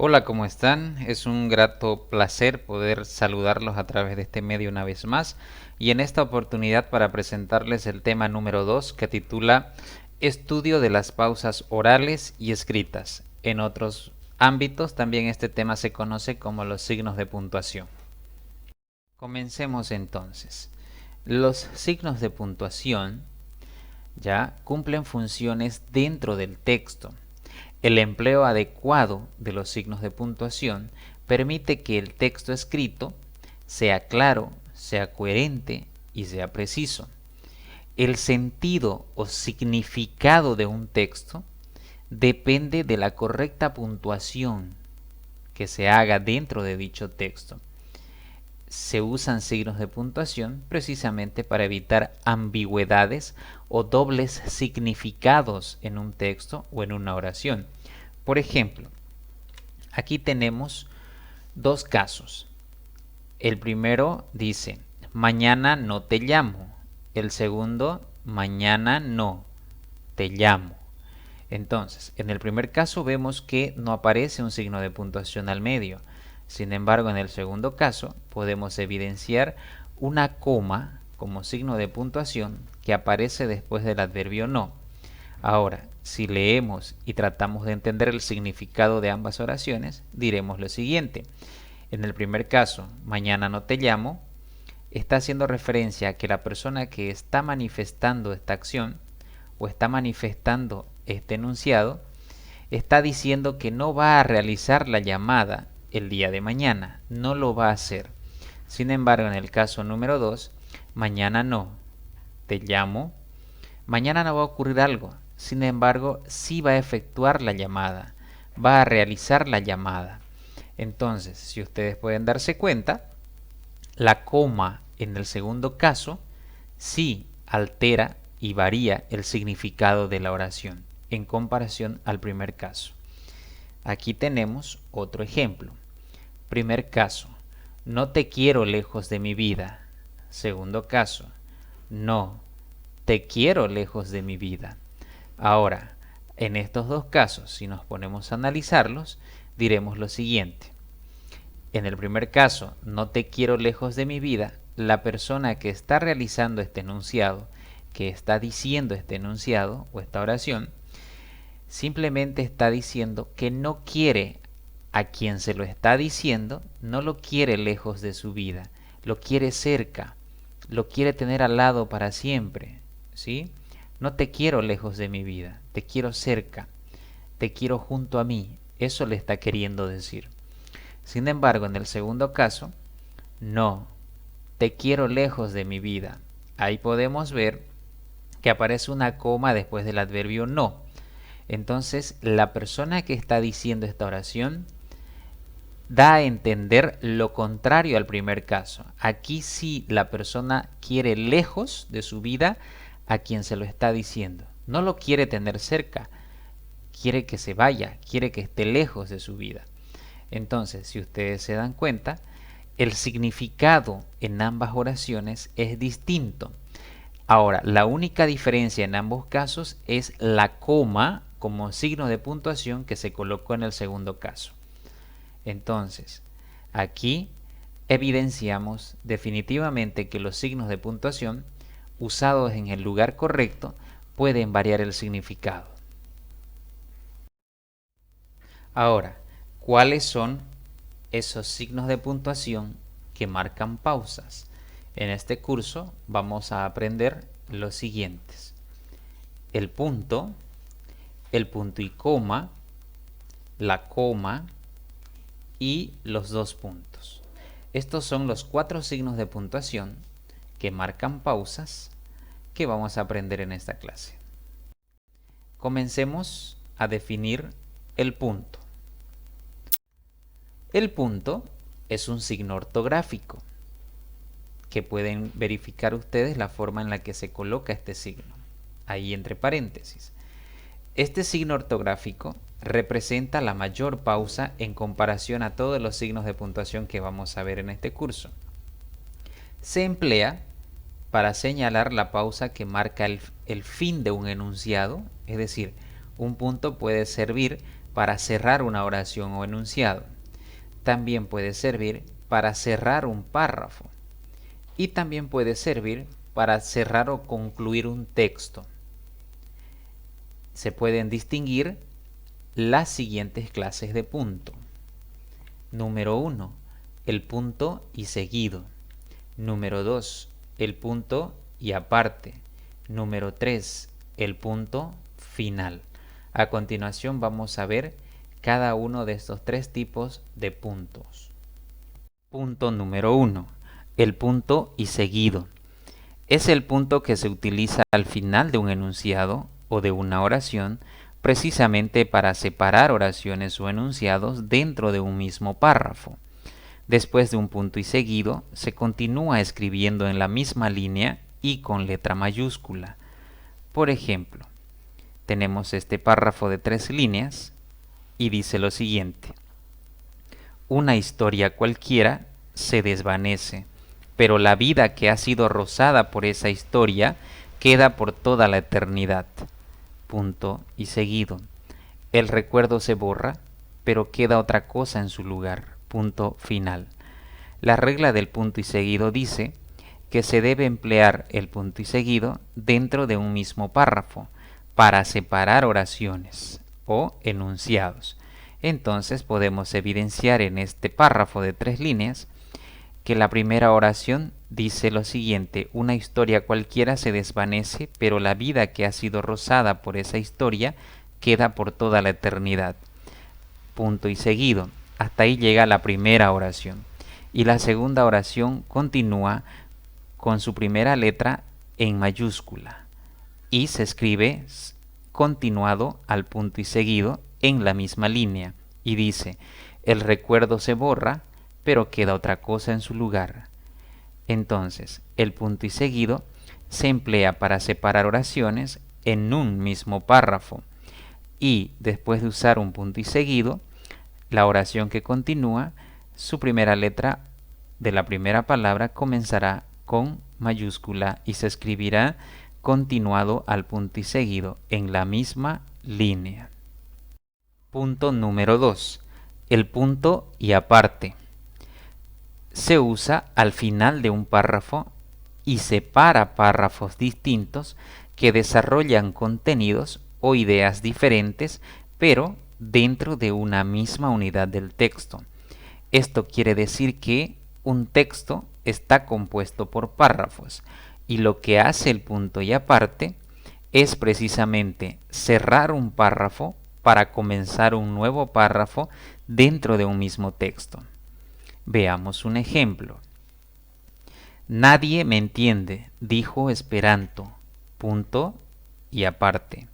Hola, ¿cómo están? Es un grato placer poder saludarlos a través de este medio una vez más y en esta oportunidad para presentarles el tema número 2 que titula Estudio de las pausas orales y escritas. En otros ámbitos también este tema se conoce como los signos de puntuación. Comencemos entonces. Los signos de puntuación ya cumplen funciones dentro del texto. El empleo adecuado de los signos de puntuación permite que el texto escrito sea claro, sea coherente y sea preciso. El sentido o significado de un texto depende de la correcta puntuación que se haga dentro de dicho texto. Se usan signos de puntuación precisamente para evitar ambigüedades o dobles significados en un texto o en una oración. Por ejemplo, aquí tenemos dos casos. El primero dice, mañana no te llamo. El segundo, mañana no te llamo. Entonces, en el primer caso vemos que no aparece un signo de puntuación al medio. Sin embargo, en el segundo caso podemos evidenciar una coma como signo de puntuación que aparece después del adverbio no. Ahora, si leemos y tratamos de entender el significado de ambas oraciones, diremos lo siguiente. En el primer caso, mañana no te llamo, está haciendo referencia a que la persona que está manifestando esta acción o está manifestando este enunciado está diciendo que no va a realizar la llamada el día de mañana, no lo va a hacer. Sin embargo, en el caso número 2, mañana no, te llamo, mañana no va a ocurrir algo, sin embargo, sí va a efectuar la llamada, va a realizar la llamada. Entonces, si ustedes pueden darse cuenta, la coma en el segundo caso sí altera y varía el significado de la oración en comparación al primer caso. Aquí tenemos otro ejemplo. Primer caso, no te quiero lejos de mi vida. Segundo caso, no, te quiero lejos de mi vida. Ahora, en estos dos casos, si nos ponemos a analizarlos, diremos lo siguiente. En el primer caso, no te quiero lejos de mi vida, la persona que está realizando este enunciado, que está diciendo este enunciado o esta oración, simplemente está diciendo que no quiere a quien se lo está diciendo, no lo quiere lejos de su vida, lo quiere cerca, lo quiere tener al lado para siempre, ¿sí? No te quiero lejos de mi vida, te quiero cerca, te quiero junto a mí, eso le está queriendo decir. Sin embargo, en el segundo caso, no, te quiero lejos de mi vida. Ahí podemos ver que aparece una coma después del adverbio no. Entonces, la persona que está diciendo esta oración da a entender lo contrario al primer caso. Aquí sí la persona quiere lejos de su vida a quien se lo está diciendo. No lo quiere tener cerca, quiere que se vaya, quiere que esté lejos de su vida. Entonces, si ustedes se dan cuenta, el significado en ambas oraciones es distinto. Ahora, la única diferencia en ambos casos es la coma como signo de puntuación que se colocó en el segundo caso. Entonces, aquí evidenciamos definitivamente que los signos de puntuación usados en el lugar correcto pueden variar el significado. Ahora, ¿cuáles son esos signos de puntuación que marcan pausas? En este curso vamos a aprender los siguientes: el punto y coma, la coma y los dos puntos. Estos son los 4 signos de puntuación que marcan pausas que vamos a aprender en esta clase. Comencemos a definir el punto. El punto es un signo ortográfico que pueden verificar ustedes la forma en la que se coloca este signo, ahí entre paréntesis. Este signo ortográfico representa la mayor pausa en comparación a todos los signos de puntuación que vamos a ver en este curso. Se emplea para señalar la pausa que marca el fin de un enunciado, es decir, un punto puede servir para cerrar una oración o enunciado. También puede servir para cerrar un párrafo. Y también puede servir para cerrar o concluir un texto. Se pueden distinguir las siguientes clases de punto. Número 1, el punto y seguido. Número 2, el punto y aparte. Número 3, el punto final. A continuación vamos a ver cada uno de estos tres tipos de puntos. Punto número 1, el punto y seguido. Es el punto que se utiliza al final de un enunciado o de una oración, precisamente para separar oraciones o enunciados dentro de un mismo párrafo. Después de un punto y seguido, se continúa escribiendo en la misma línea y con letra mayúscula. Por ejemplo, tenemos este párrafo de 3 líneas y dice lo siguiente: una historia cualquiera se desvanece, pero la vida que ha sido rozada por esa historia queda por toda la eternidad. Punto y seguido. El recuerdo se borra, pero queda otra cosa en su lugar. Punto final. La regla del punto y seguido dice que se debe emplear el punto y seguido dentro de un mismo párrafo para separar oraciones o enunciados. Entonces podemos evidenciar en este párrafo de 3 líneas que la primera oración dice lo siguiente: una historia cualquiera se desvanece, pero la vida que ha sido rozada por esa historia queda por toda la eternidad. Punto y seguido. Hasta ahí llega la primera oración. Y la segunda oración continúa con su primera letra en mayúscula y se escribe continuado al punto y seguido en la misma línea y dice: el recuerdo se borra, pero queda otra cosa en su lugar. Entonces, el punto y seguido se emplea para separar oraciones en un mismo párrafo y después de usar un punto y seguido, la oración que continúa, su primera letra de la primera palabra comenzará con mayúscula y se escribirá continuado al punto y seguido en la misma línea. Punto número 2. El punto y aparte. Se usa al final de un párrafo y separa párrafos distintos que desarrollan contenidos o ideas diferentes, pero dentro de una misma unidad del texto. Esto quiere decir que un texto está compuesto por párrafos y lo que hace el punto y aparte es precisamente cerrar un párrafo para comenzar un nuevo párrafo dentro de un mismo texto. Veamos un ejemplo. Nadie me entiende, dijo Esperanto, punto y aparte.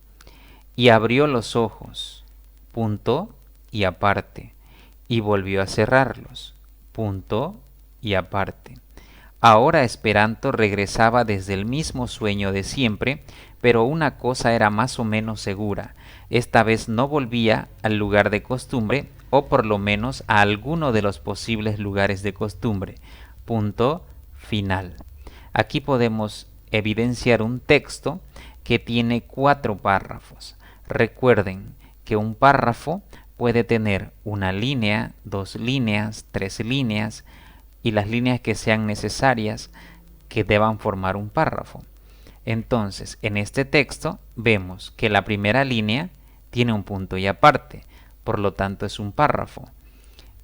Y abrió los ojos, punto y aparte. Y volvió a cerrarlos, punto y aparte. Ahora Esperanto regresaba desde el mismo sueño de siempre, pero una cosa era más o menos segura. Esta vez no volvía al lugar de costumbre, o por lo menos a alguno de los posibles lugares de costumbre. Punto final. Aquí podemos evidenciar un texto que tiene 4 párrafos. Recuerden que un párrafo puede tener una línea, 2 líneas, 3 líneas y las líneas que sean necesarias que deban formar un párrafo. Entonces, en este texto vemos que la primera línea tiene un punto y aparte, por lo tanto es un párrafo.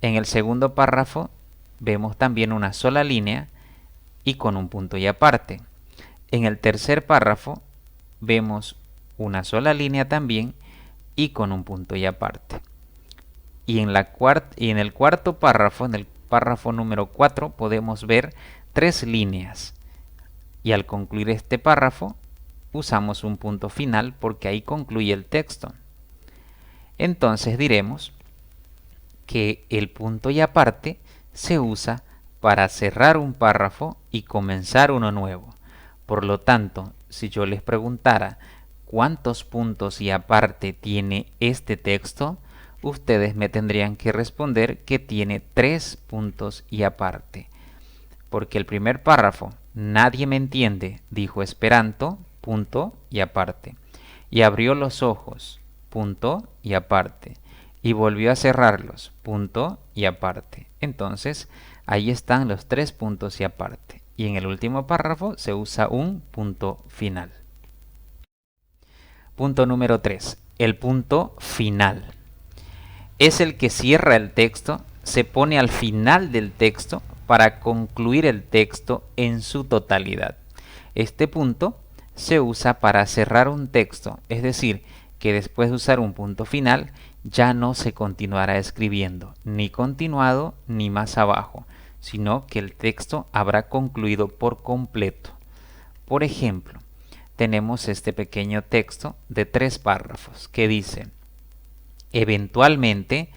En el segundo párrafo vemos también una sola línea y con un punto y aparte. En el tercer párrafo vemos una sola línea también y con un punto y aparte. Y en el cuarto párrafo, en el párrafo número 4, podemos ver 3 líneas. Y al concluir este párrafo, usamos un punto final porque ahí concluye el texto. Entonces diremos que el punto y aparte se usa para cerrar un párrafo y comenzar uno nuevo. Por lo tanto, si yo les preguntara cuántos puntos y aparte tiene este texto, ustedes me tendrían que responder que tiene 3 puntos y aparte. Porque el primer párrafo, nadie me entiende, dijo Esperanto, punto y aparte. Y abrió los ojos, punto y aparte. y volvió a cerrarlos, punto y aparte. Entonces, ahí están los 3 puntos y aparte. Y en el último párrafo se usa un punto final. Punto número 3. El punto final. Es el que cierra el texto, se pone al final del texto para concluir el texto en su totalidad. Este punto se usa para cerrar un texto, es decir, que después de usar un punto final ya no se continuará escribiendo, ni continuado ni más abajo, sino que el texto habrá concluido por completo. Por ejemplo, tenemos este pequeño texto de 3 párrafos que dice: eventualmente,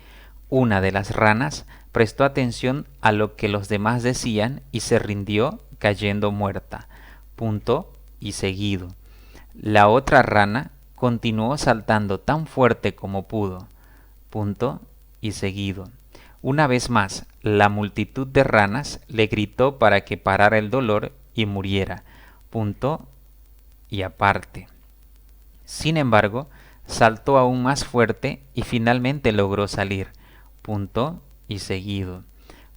una de las ranas prestó atención a lo que los demás decían y se rindió cayendo muerta. Punto y seguido. La otra rana continuó saltando tan fuerte como pudo. Punto y seguido. Una vez más, la multitud de ranas le gritó para que parara el dolor y muriera. Punto y aparte. Sin embargo, saltó aún más fuerte y finalmente logró salir. Punto y seguido.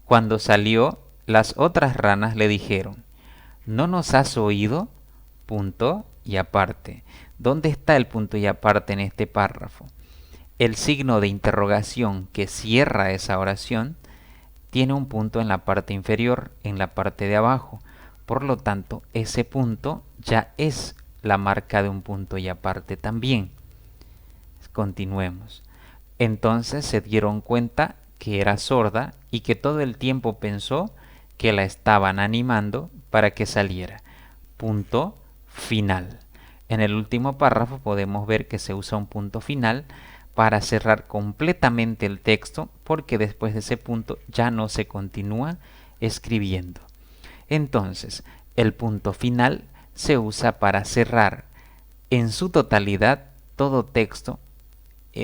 Cuando salió, las otras ranas le dijeron: ¿no nos has oído? Punto y aparte. ¿Dónde está el punto y aparte en este párrafo? El signo de interrogación que cierra esa oración tiene un punto en la parte inferior, en la parte de abajo. Por lo tanto, ese punto ya es la marca de un punto y aparte también. Continuemos. Entonces se dieron cuenta que era sorda y que todo el tiempo pensó que la estaban animando para que saliera. Punto final. En el último párrafo podemos ver que se usa un punto final para cerrar completamente el texto, porque después de ese punto ya no se continúa escribiendo. Entonces, el punto final se usa para cerrar en su totalidad todo texto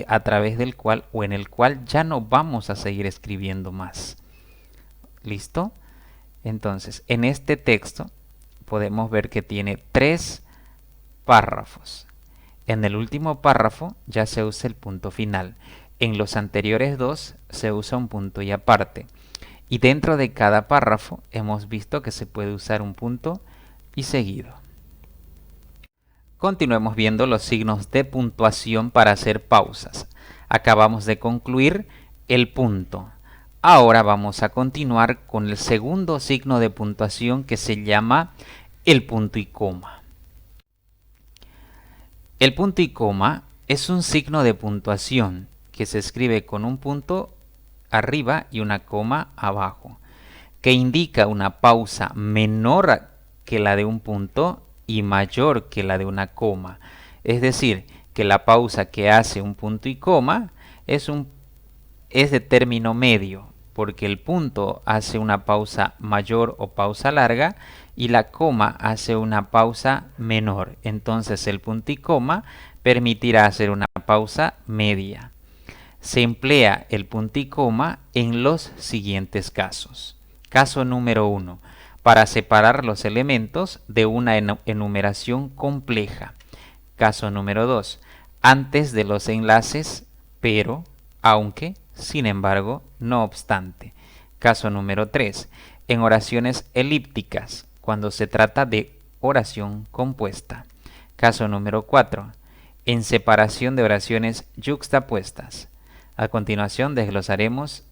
a través del cual o en el cual ya no vamos a seguir escribiendo más. ¿Listo? Entonces, en este texto podemos ver que tiene 3 párrafos. En el último párrafo ya se usa el punto final. En los anteriores 2 se usa un punto y aparte. Y dentro de cada párrafo hemos visto que se puede usar un punto y seguido. Continuemos viendo los signos de puntuación para hacer pausas. Acabamos de concluir el punto. Ahora vamos a continuar con el segundo signo de puntuación, que se llama el punto y coma. El punto y coma es un signo de puntuación que se escribe con un punto arriba y una coma abajo, que indica una pausa menor que la de un punto y mayor que la de una coma. Es decir, que la pausa que hace un punto y coma es de término medio, porque el punto hace una pausa mayor o pausa larga y la coma hace una pausa menor. Entonces el punto y coma permitirá hacer una pausa media. Se emplea el punto y coma en los siguientes casos. Caso número 1. Para separar los elementos de una enumeración compleja. Caso número 2. Antes de los enlaces, pero, aunque, sin embargo, no obstante. Caso número 3. En oraciones elípticas, cuando se trata de oración compuesta. Caso número 4. En separación de oraciones yuxtapuestas. A continuación desglosaremos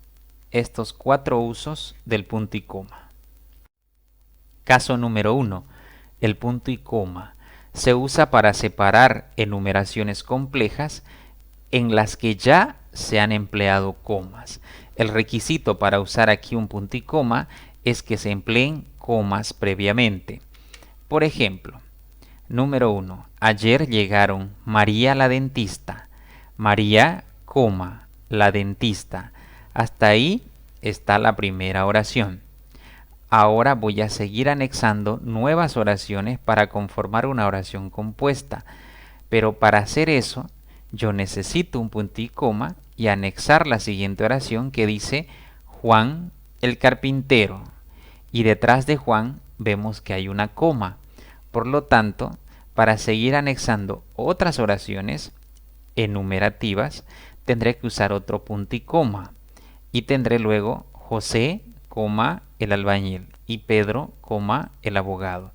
estos 4 usos del punto y coma. Caso número 1. El punto y coma se usa para separar enumeraciones complejas en las que ya se han empleado comas. El requisito para usar aquí un punto y coma es que se empleen comas previamente. Por ejemplo, número 1. Ayer llegaron María la dentista. María, coma, la dentista. Hasta ahí está la primera oración. Ahora voy a seguir anexando nuevas oraciones para conformar una oración compuesta. Pero para hacer eso, yo necesito un punto y coma y anexar la siguiente oración que dice Juan el carpintero. Y detrás de Juan vemos que hay una coma. Por lo tanto, para seguir anexando otras oraciones enumerativas, tendré que usar otro punto y coma. Y tendré luego José, coma, el albañil. Y Pedro, coma, el abogado.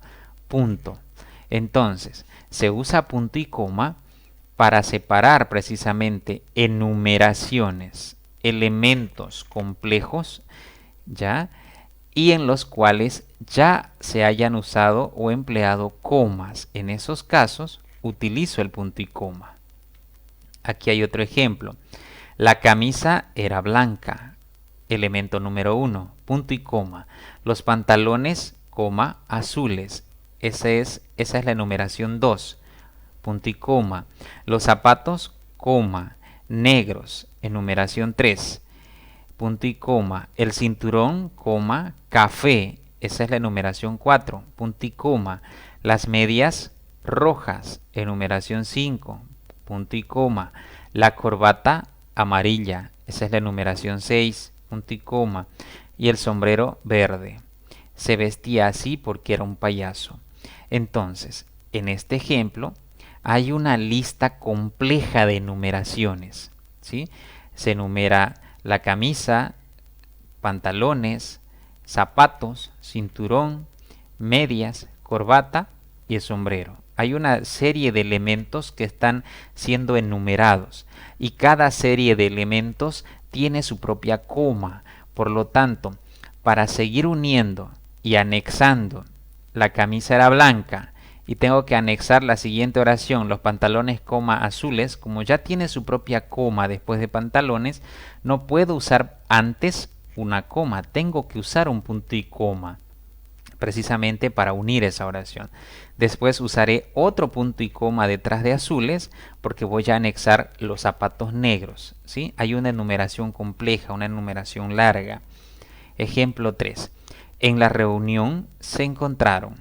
Punto. Entonces, se usa punto y coma para separar precisamente enumeraciones, elementos complejos, ¿ya? Y en los cuales ya se hayan usado o empleado comas. En esos casos, utilizo el punto y coma. Aquí hay otro ejemplo. La camisa era blanca. Elemento número 1, punto y coma. Los pantalones, coma, azules. Esa es la enumeración 2, punto y coma. Los zapatos, coma, negros. Enumeración 3, punto y coma. El cinturón, coma, café. Esa es la enumeración 4, punto y coma. Las medias rojas. Enumeración 5, punto y coma. La corbata amarilla. Esa es la enumeración 6, punto y coma. Y el sombrero verde. Se vestía así porque era un payaso. Entonces, en este ejemplo, hay una lista compleja de enumeraciones, ¿sí? Se enumera la camisa, pantalones, zapatos, cinturón, medias, corbata y el sombrero. Hay una serie de elementos que están siendo enumerados y cada serie de elementos tiene su propia coma. Por lo tanto, para seguir uniendo y anexando, la camisa era blanca y tengo que anexar la siguiente oración, los pantalones, coma, azules, como ya tiene su propia coma después de pantalones, no puedo usar antes una coma, tengo que usar un punto y coma precisamente para unir esa oración. Después usaré otro punto y coma detrás de azules porque voy a anexar los zapatos negros, ¿sí? Hay una enumeración compleja, una enumeración larga. Ejemplo 3. En la reunión se encontraron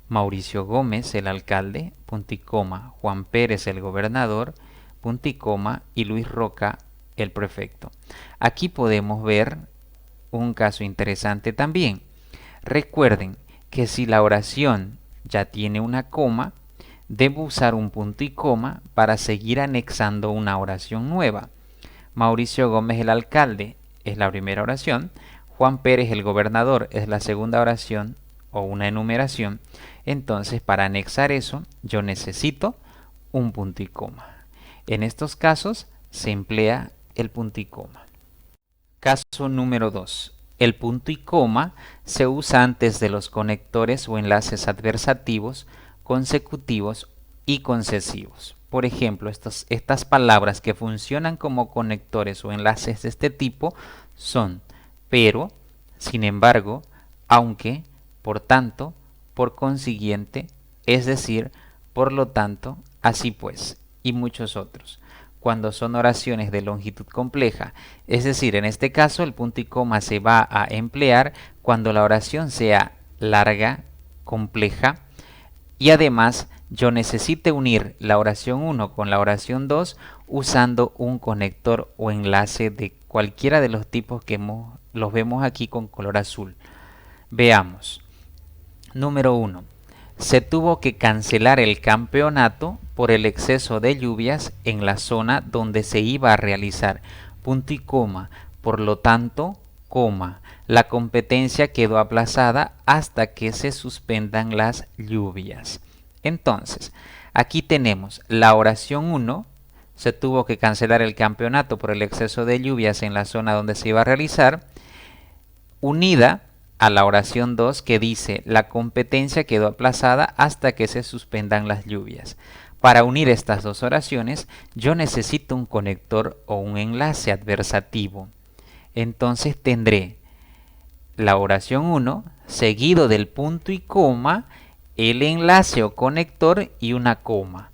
Mauricio Gómez, el alcalde, punto y coma, Juan Pérez, el gobernador, punto y coma, y Luis Roca, el prefecto. Aquí podemos ver un caso interesante también. Recuerden que si la oración ya tiene una coma, debo usar un punto y coma para seguir anexando una oración nueva. Mauricio Gómez, el alcalde, es la primera oración. Juan Pérez, el gobernador, es la segunda oración o una enumeración. Entonces, para anexar eso, yo necesito un punto y coma. En estos casos, se emplea el punto y coma. Caso número 2. El punto y coma se usa antes de los conectores o enlaces adversativos, consecutivos y concesivos. Por ejemplo, estas palabras que funcionan como conectores o enlaces de este tipo son pero, sin embargo, aunque, por tanto, por consiguiente, es decir, por lo tanto, así pues, y muchos otros. Cuando son oraciones de longitud compleja, es decir, en este caso el punto y coma se va a emplear cuando la oración sea larga, compleja, y además yo necesite unir la oración 1 con la oración 2 usando un conector o enlace de cualquiera de los tipos que los vemos aquí con color azul. Veamos. Número 1. Se tuvo que cancelar el campeonato por el exceso de lluvias en la zona donde se iba a realizar. Punto y coma. Por lo tanto, coma. La competencia quedó aplazada hasta que se suspendan las lluvias. Entonces, aquí tenemos la oración 1. Se tuvo que cancelar el campeonato por el exceso de lluvias en la zona donde se iba a realizar, unida a la oración 2 que dice la competencia quedó aplazada hasta que se suspendan las lluvias. Para unir estas dos oraciones yo necesito un conector o un enlace adversativo. Entonces tendré la oración 1 seguido del punto y coma, el enlace o conector y una coma.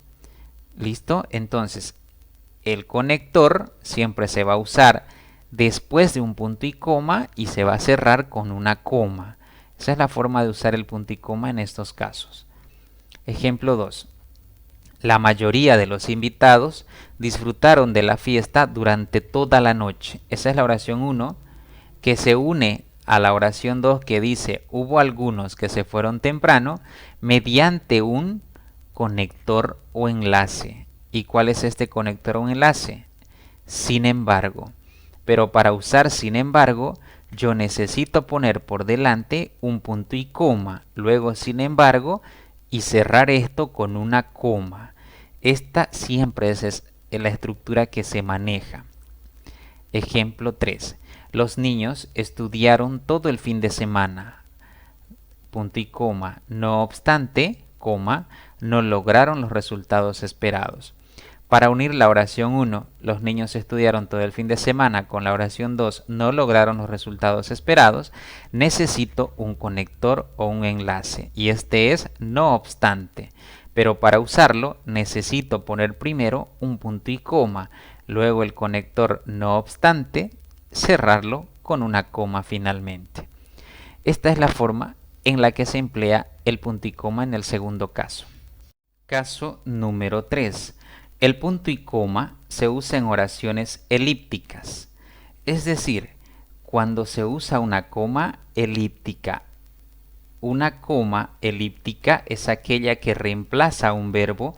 ¿Listo? Entonces el conector siempre se va a usar después de un punto y coma y se va a cerrar con una coma. Esa es la forma de usar el punto y coma en estos casos. Ejemplo 2. La mayoría de los invitados disfrutaron de la fiesta durante toda la noche. Esa es la oración 1 que se une a la oración 2 que dice hubo algunos que se fueron temprano mediante un conector o enlace. ¿Y cuál es este conector o enlace? sin embargo. Pero para usar sin embargo, yo necesito poner por delante un punto y coma, luego sin embargo, y cerrar esto con una coma. Esta siempre es la estructura que se maneja. Ejemplo 3. Los niños estudiaron todo el fin de semana. Punto y coma. No obstante, coma, no lograron los resultados esperados. Para unir la oración 1, los niños estudiaron todo el fin de semana, con la oración 2, no lograron los resultados esperados, necesito un conector o un enlace, y este es no obstante. Pero para usarlo necesito poner primero un punto y coma, luego el conector no obstante, cerrarlo con una coma finalmente. Esta es la forma en la que se emplea el punto y coma en el segundo caso. Caso número 3. El punto y coma se usa en oraciones elípticas, es decir, cuando se usa una coma elíptica. Una coma elíptica es aquella que reemplaza un verbo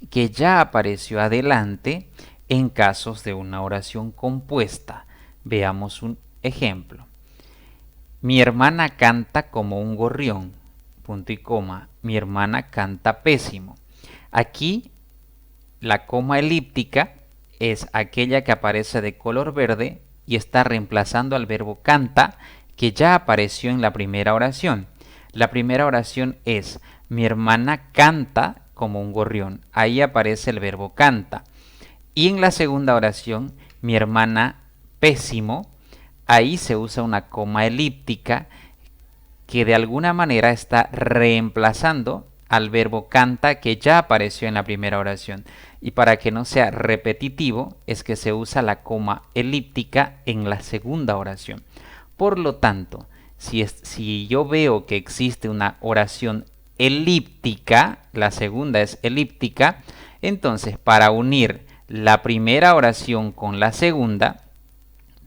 que ya apareció adelante en casos de una oración compuesta. Veamos un ejemplo. Mi hermana canta como un gorrión, punto y coma. Mi hermana canta pésimo. Aquí la coma elíptica es aquella que aparece de color verde y está reemplazando al verbo canta que ya apareció en la primera oración. La primera oración es mi hermana canta como un gorrión. Ahí aparece el verbo canta. Y en la segunda oración, mi hermana pésimo, ahí se usa una coma elíptica que de alguna manera está reemplazando al verbo canta que ya apareció en la primera oración. Y para que no sea repetitivo es que se usa la coma elíptica en la segunda oración. Por lo tanto, si yo veo que existe una oración elíptica, la segunda es elíptica, entonces para unir la primera oración con la segunda,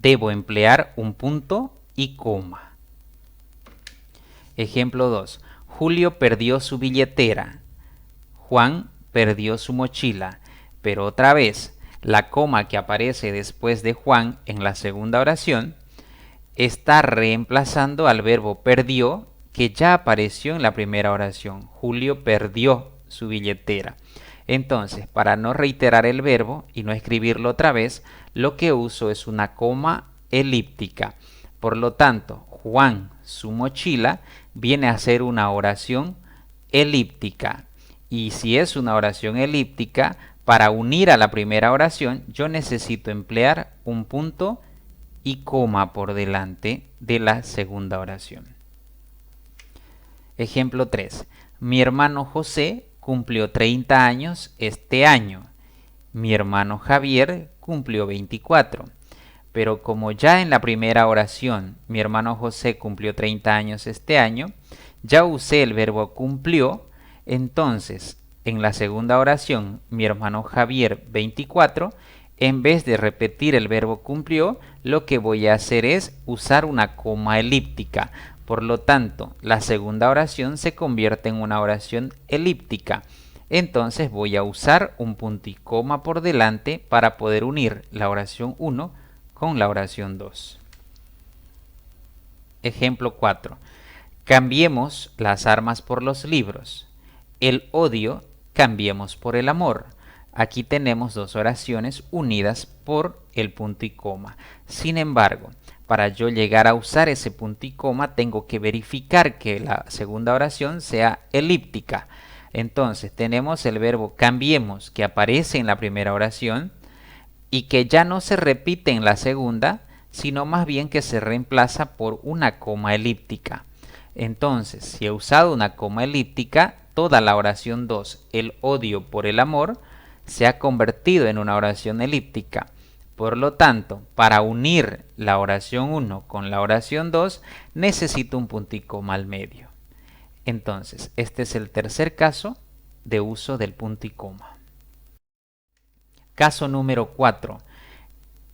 debo emplear un punto y coma. Ejemplo 2. Julio perdió su billetera. Juan perdió su mochila. Pero otra vez, la coma que aparece después de Juan en la segunda oración está reemplazando al verbo perdió que ya apareció en la primera oración. Julio perdió su billetera. Entonces, para no reiterar el verbo y no escribirlo otra vez, lo que uso es una coma elíptica. Por lo tanto, Juan, su mochila, viene a ser una oración elíptica. Y si es una oración elíptica, para unir a la primera oración, yo necesito emplear un punto y coma por delante de la segunda oración. Ejemplo 3. Mi hermano José cumplió 30 años este año. Mi hermano Javier cumplió 24. Pero como ya en la primera oración mi hermano José cumplió 30 años este año, ya usé el verbo cumplió, entonces en la segunda oración mi hermano Javier 24, en vez de repetir el verbo cumplió, lo que voy a hacer es usar una coma elíptica. Por lo tanto, la segunda oración se convierte en una oración elíptica. Entonces voy a usar un punto y coma por delante para poder unir la oración 1 con la oración 2. Ejemplo 4. Cambiemos las armas por los libros. El odio cambiemos por el amor. Aquí tenemos dos oraciones unidas por el punto y coma. Sin embargo, para yo llegar a usar ese punto y coma, tengo que verificar que la segunda oración sea elíptica. Entonces, tenemos el verbo cambiemos que aparece en la primera oración y que ya no se repite en la segunda, sino más bien que se reemplaza por una coma elíptica. Entonces, si he usado una coma elíptica, toda la oración 2, el odio por el amor, se ha convertido en una oración elíptica. Por lo tanto, para unir la oración 1 con la oración 2, necesito un punto y coma al medio. Entonces, este es el tercer caso de uso del punto y coma. Caso número 4.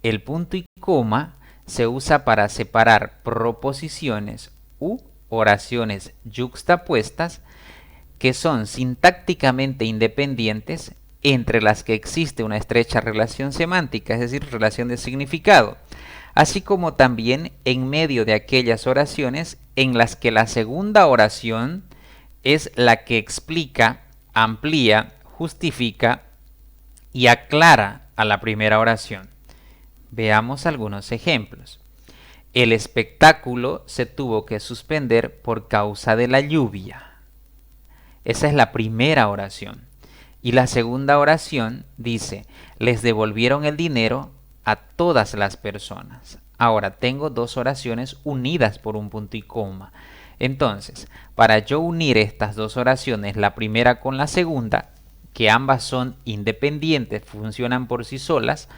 El punto y coma se usa para separar proposiciones u oraciones yuxtapuestas que son sintácticamente independientes entre las que existe una estrecha relación semántica, es decir, relación de significado, así como también en medio de aquellas oraciones en las que la segunda oración es la que explica, amplía, justifica y aclara a la primera oración. Veamos algunos ejemplos. El espectáculo se tuvo que suspender por causa de la lluvia. Esa es la primera oración. Y la segunda oración dice, les devolvieron el dinero a todas las personas. Ahora tengo dos oraciones unidas por un punto y coma. Entonces, para yo unir estas dos oraciones, la primera con la segunda, que ambas son independientes, funcionan por sí solas,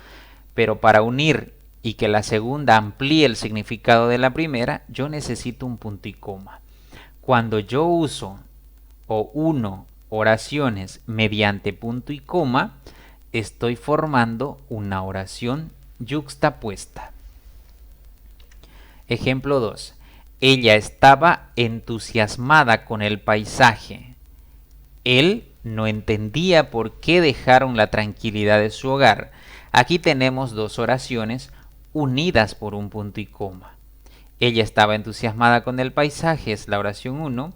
pero para unir y que la segunda amplíe el significado de la primera, yo necesito un punto y coma. Cuando yo uso o uno oraciones mediante punto y coma, estoy formando una oración yuxtapuesta. Ejemplo 2. Ella estaba entusiasmada con el paisaje. Él no entendía por qué dejaron la tranquilidad de su hogar. Aquí tenemos dos oraciones unidas por un punto y coma. Ella estaba entusiasmada con el paisaje, es la oración 1.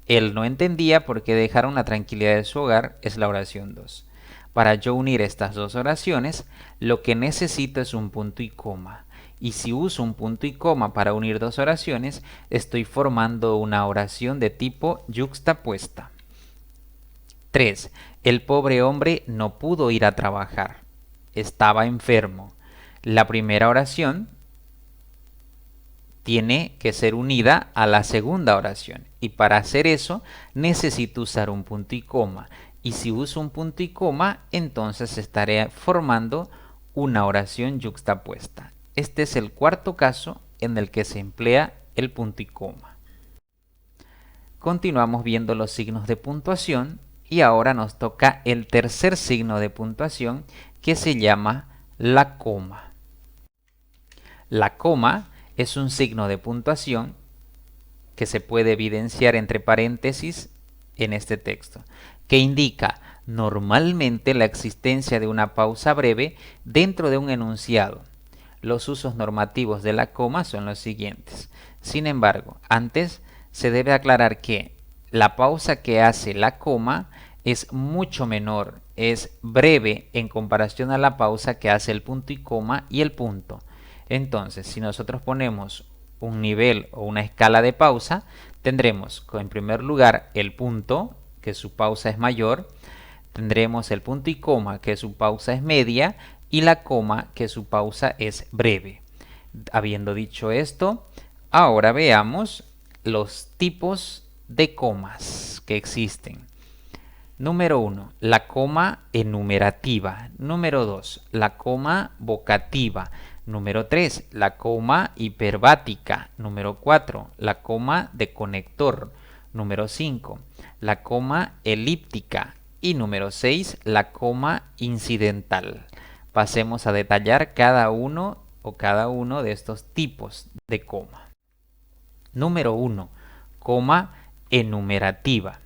Él no entendía por qué dejaron la tranquilidad de su hogar, es la oración 2. Para yo unir estas dos oraciones, lo que necesito es un punto y coma. Y si uso un punto y coma para unir dos oraciones, estoy formando una oración de tipo yuxtapuesta. 3. El pobre hombre no pudo ir a trabajar. Estaba enfermo. La primera oración tiene que ser unida a la segunda oración. Y para hacer eso necesito usar un punto y coma. Y si uso un punto y coma, entonces estaré formando una oración yuxtapuesta. Este es el cuarto caso en el que se emplea el punto y coma. Continuamos viendo los signos de puntuación y ahora nos toca el tercer signo de puntuación que se llama la coma. La coma es un signo de puntuación que se puede evidenciar entre paréntesis en este texto, que indica normalmente la existencia de una pausa breve dentro de un enunciado. Los usos normativos de la coma son los siguientes. Sin embargo, antes se debe aclarar que la pausa que hace la coma es mucho menor, es breve en comparación a la pausa que hace el punto y coma y el punto. Entonces, si nosotros ponemos un nivel o una escala de pausa, tendremos en primer lugar el punto, que su pausa es mayor, tendremos el punto y coma, que su pausa es media, y la coma, que su pausa es breve. Habiendo dicho esto, ahora veamos los tipos de comas que existen. Número 1, la coma enumerativa. Número 2, la coma vocativa. Número 3, la coma hiperbática. Número 4, la coma de conector. Número 5, la coma elíptica. Y número 6, la coma incidental. Pasemos a detallar cada uno de estos tipos de coma. Número 1, coma enumerativa.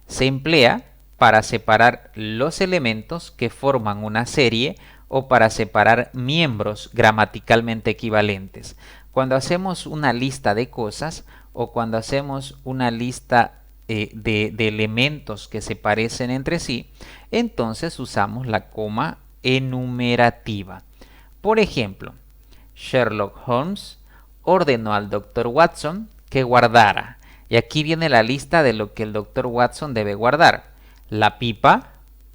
Se emplea para separar los elementos que forman una serie o para separar miembros gramaticalmente equivalentes. Cuando hacemos una lista de cosas o cuando hacemos una lista de elementos que se parecen entre sí, entonces usamos la coma enumerativa. Por ejemplo, Sherlock Holmes ordenó al Dr. Watson que guardara. Y aquí viene la lista de lo que el Dr. Watson debe guardar. La pipa,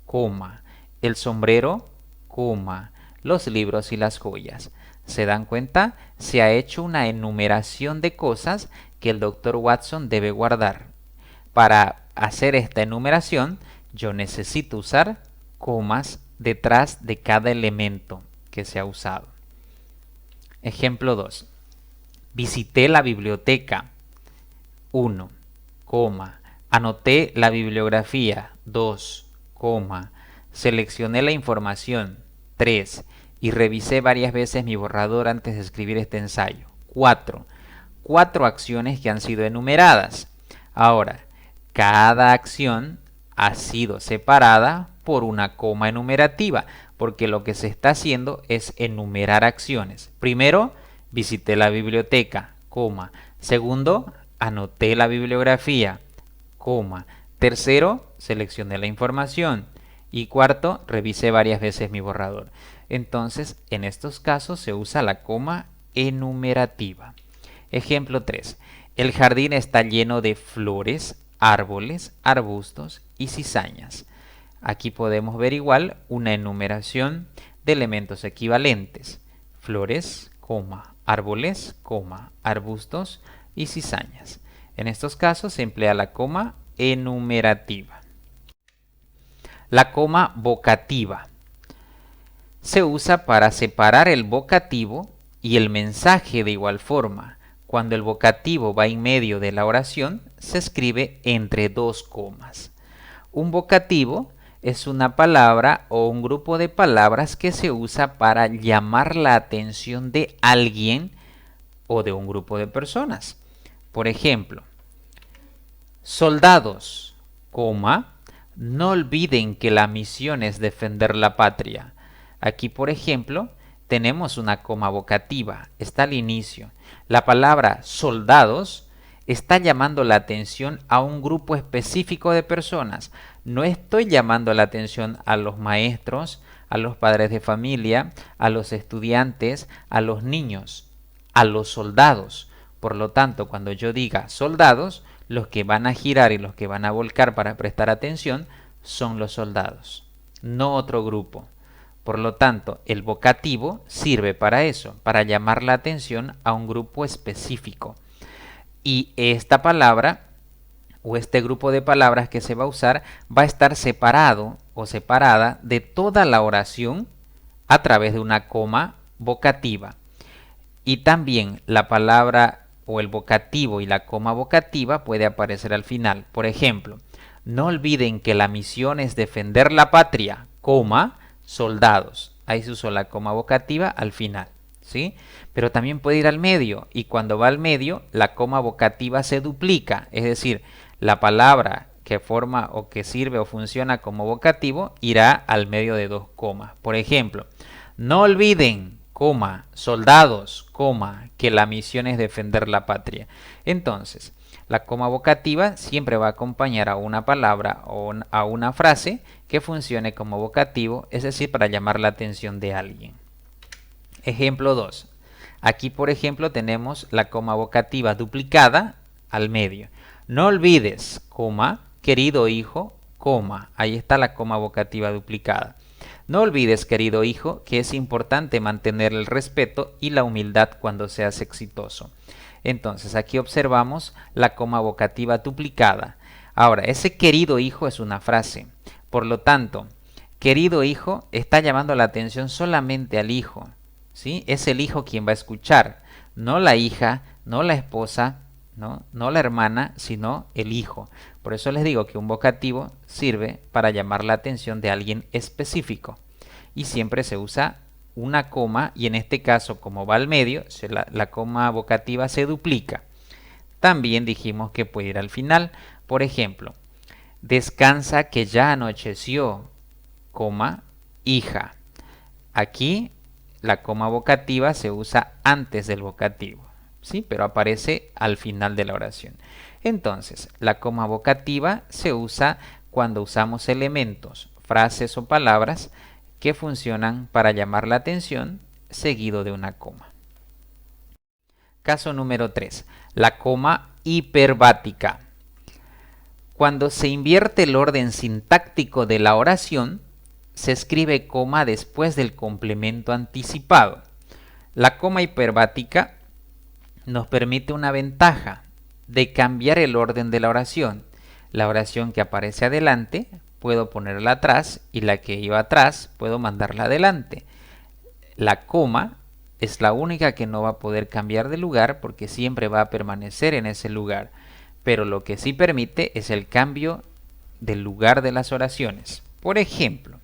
coma. El sombrero, coma. Los libros y las joyas. ¿Se dan cuenta? Se ha hecho una enumeración de cosas que el Dr. Watson debe guardar. Para hacer esta enumeración, yo necesito usar comas detrás de cada elemento que se ha usado. Ejemplo 2. Visité la biblioteca. 1, coma. Anoté la bibliografía. 2, coma. Seleccioné la información. 3. Y revisé varias veces mi borrador antes de escribir este ensayo. 4. 4 acciones que han sido enumeradas. Ahora, cada acción ha sido separada por una coma enumerativa, porque lo que se está haciendo es enumerar acciones. Primero, visité la biblioteca, coma. Segundo, anoté la bibliografía, coma. Tercero, seleccioné la información. Y cuarto, revisé varias veces mi borrador. Entonces, en estos casos se usa la coma enumerativa. Ejemplo 3. El jardín está lleno de flores, árboles, arbustos y cizañas. Aquí podemos ver igual una enumeración de elementos equivalentes. Flores, coma, árboles, coma, arbustos y cizañas. En estos casos se emplea la coma enumerativa. La coma vocativa se usa para separar el vocativo y el mensaje de igual forma. Cuando el vocativo va en medio de la oración, se escribe entre dos comas. Un vocativo es una palabra o un grupo de palabras que se usa para llamar la atención de alguien o de un grupo de personas. Por ejemplo, soldados, coma, no olviden que la misión es defender la patria. Aquí, por ejemplo, tenemos una coma vocativa, está al inicio. La palabra soldados está llamando la atención a un grupo específico de personas. No estoy llamando la atención a los maestros, a los padres de familia, a los estudiantes, a los niños, a los soldados. Por lo tanto, cuando yo diga soldados, los que van a girar y los que van a volcar para prestar atención son los soldados, no otro grupo. Por lo tanto, el vocativo sirve para eso, para llamar la atención a un grupo específico. Y esta palabra o este grupo de palabras que se va a usar va a estar separado o separada de toda la oración a través de una coma vocativa. Y también la palabra o el vocativo y la coma vocativa puede aparecer al final. Por ejemplo, no olviden que la misión es defender la patria, coma, soldados. Ahí se usó la coma vocativa al final, ¿sí? Pero también puede ir al medio, y cuando va al medio, la coma vocativa se duplica, es decir, la palabra que forma o que sirve o funciona como vocativo irá al medio de dos comas. Por ejemplo, no olviden, coma, soldados, coma, que la misión es defender la patria. Entonces, la coma vocativa siempre va a acompañar a una palabra o a una frase que funcione como vocativo, es decir, para llamar la atención de alguien. Ejemplo 2. Aquí, por ejemplo, tenemos la coma vocativa duplicada al medio. No olvides, coma, querido hijo, coma. Ahí está la coma vocativa duplicada. No olvides, querido hijo, que es importante mantener el respeto y la humildad cuando seas exitoso. Entonces, aquí observamos la coma vocativa duplicada. Ahora, ese querido hijo es una frase. Por lo tanto, querido hijo está llamando la atención solamente al hijo, ¿sí? Es el hijo quien va a escuchar, no la hija, no la esposa, no la hermana, sino el hijo. Por eso les digo que un vocativo sirve para llamar la atención de alguien específico. Y siempre se usa una coma, y en este caso, como va al medio, la coma vocativa se duplica. También dijimos que puede ir al final. Por ejemplo, descansa que ya anocheció, coma, hija. Aquí la coma vocativa se usa antes del vocativo, ¿sí? Pero aparece al final de la oración. Entonces, la coma vocativa se usa cuando usamos elementos, frases o palabras que funcionan para llamar la atención seguido de una coma. Caso número 3. La coma hiperbática. Cuando se invierte el orden sintáctico de la oración, se escribe coma después del complemento anticipado. La coma hiperbática nos permite una ventaja de cambiar el orden de la oración. La oración que aparece adelante puedo ponerla atrás y la que iba atrás puedo mandarla adelante. La coma es la única que no va a poder cambiar de lugar porque siempre va a permanecer en ese lugar. Pero lo que sí permite es el cambio del lugar de las oraciones. Por ejemplo,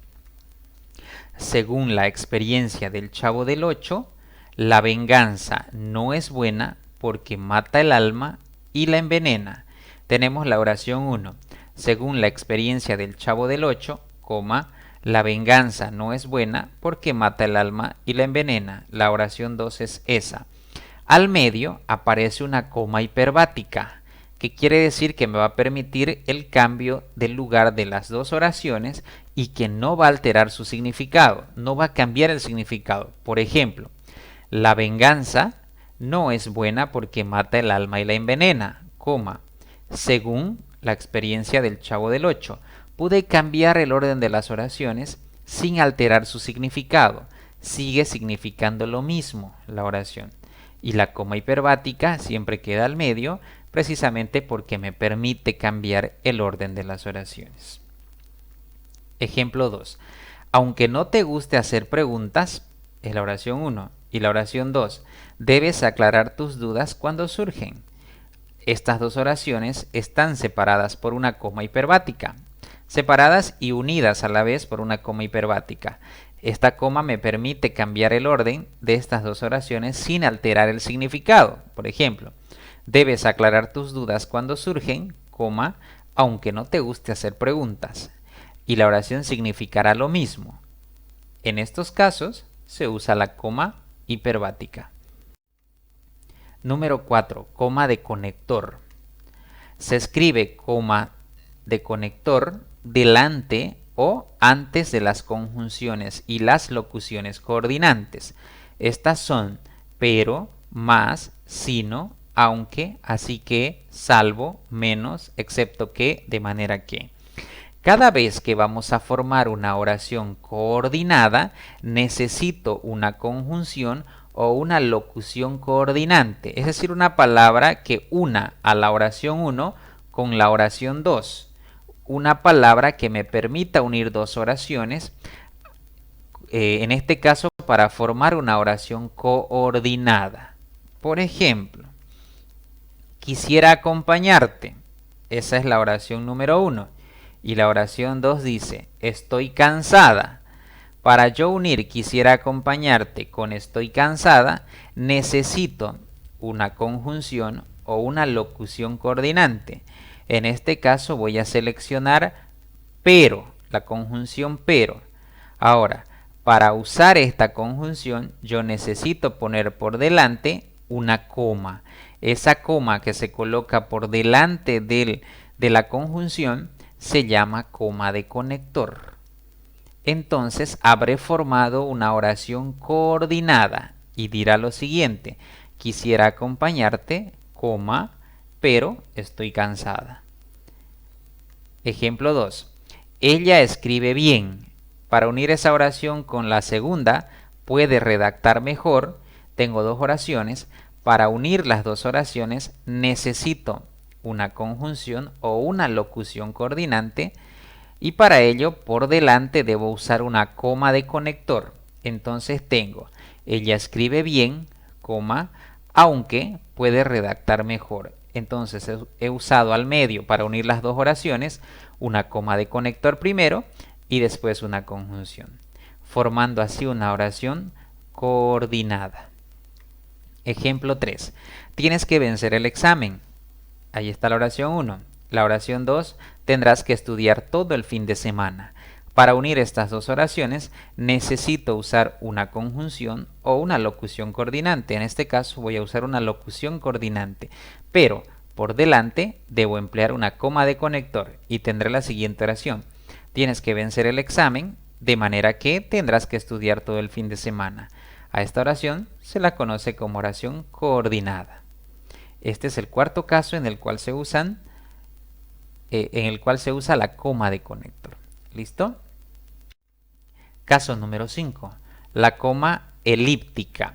según la experiencia del Chavo del Ocho, la venganza no es buena porque mata el alma y la envenena. Tenemos la oración 1. Según la experiencia del Chavo del Ocho, coma, la venganza no es buena porque mata el alma y la envenena. La oración 2 es esa. Al medio aparece una coma hiperbática, que quiere decir que me va a permitir el cambio del lugar de las dos oraciones y que no va a alterar su significado, no va a cambiar el significado. Por ejemplo, la venganza no es buena porque mata el alma y la envenena, coma. Según la experiencia del Chavo del Ocho, pude cambiar el orden de las oraciones sin alterar su significado. Sigue significando lo mismo la oración. Y la coma hiperbática siempre queda al medio, precisamente porque me permite cambiar el orden de las oraciones. Ejemplo 2. Aunque no te guste hacer preguntas, es la oración 1. Y la oración 2. Debes aclarar tus dudas cuando surgen. Estas dos oraciones están separadas por una coma hiperbática. Separadas y unidas a la vez por una coma hiperbática. Esta coma me permite cambiar el orden de estas dos oraciones sin alterar el significado. Por ejemplo, debes aclarar tus dudas cuando surgen, coma, aunque no te guste hacer preguntas. Y la oración significará lo mismo. En estos casos se usa la coma hiperbática. Número 4. Coma de conector. Se escribe coma de conector delante o antes de las conjunciones y las locuciones coordinantes. Estas son pero, más, sino, aunque, así que, salvo, menos, excepto que, de manera que. Cada vez que vamos a formar una oración coordinada, necesito una conjunción o una locución coordinante, es decir, una palabra que una a la oración 1 con la oración 2. Una palabra que me permita unir dos oraciones, en este caso para formar una oración coordinada. Por ejemplo, quisiera acompañarte. Esa es la oración número 1. Y la oración 2 dice, estoy cansada. Para yo unir quisiera acompañarte con estoy cansada, necesito una conjunción o una locución coordinante. En este caso voy a seleccionar pero, la conjunción pero. Ahora, para usar esta conjunción yo necesito poner por delante una coma. Esa coma que se coloca por delante de la conjunción se llama coma de conector. Entonces habré formado una oración coordinada y dirá lo siguiente: quisiera acompañarte, coma, pero estoy cansada. Ejemplo 2. Ella escribe bien. Para unir esa oración con la segunda, puede redactar mejor. Tengo dos oraciones. Para unir las dos oraciones necesito una conjunción o una locución coordinante y para ello por delante debo usar una coma de conector. Entonces tengo, ella escribe bien, coma, aunque puede redactar mejor. Entonces he usado al medio para unir las dos oraciones una coma de conector primero y después una conjunción, formando así una oración coordinada. Ejemplo 3. Tienes que vencer el examen. Ahí está la oración 1. La oración 2. Tendrás que estudiar todo el fin de semana. Para unir estas dos oraciones necesito usar una conjunción o una locución coordinante. En este caso voy a usar una locución coordinante, pero por delante debo emplear una coma de conector y tendré la siguiente oración. Tienes que vencer el examen, de manera que tendrás que estudiar todo el fin de semana. A esta oración se la conoce como oración coordinada. Este es el cuarto caso en el cual se usa la coma de conector. ¿Listo? Caso número 5. La coma elíptica.